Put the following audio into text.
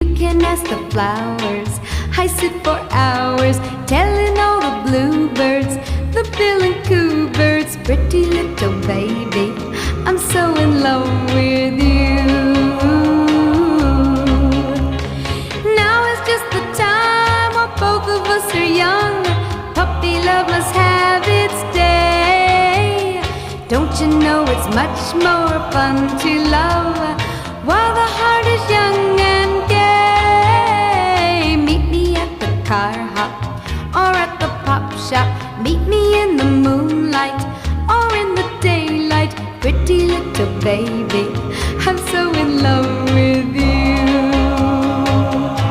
You can ask the flowers. I sit for hours telling all the bluebirds, the bill and coo birds, pretty little baby, I'm so in love with you. Now is just the time while both of us are young. Puppy love must have its day. Don't you know it's much more fun to love while the heart is young and gay? Meet me at the car hop or at the pop shop. Meet me in the moonlight or in the daylight. Pretty little baby, I'm so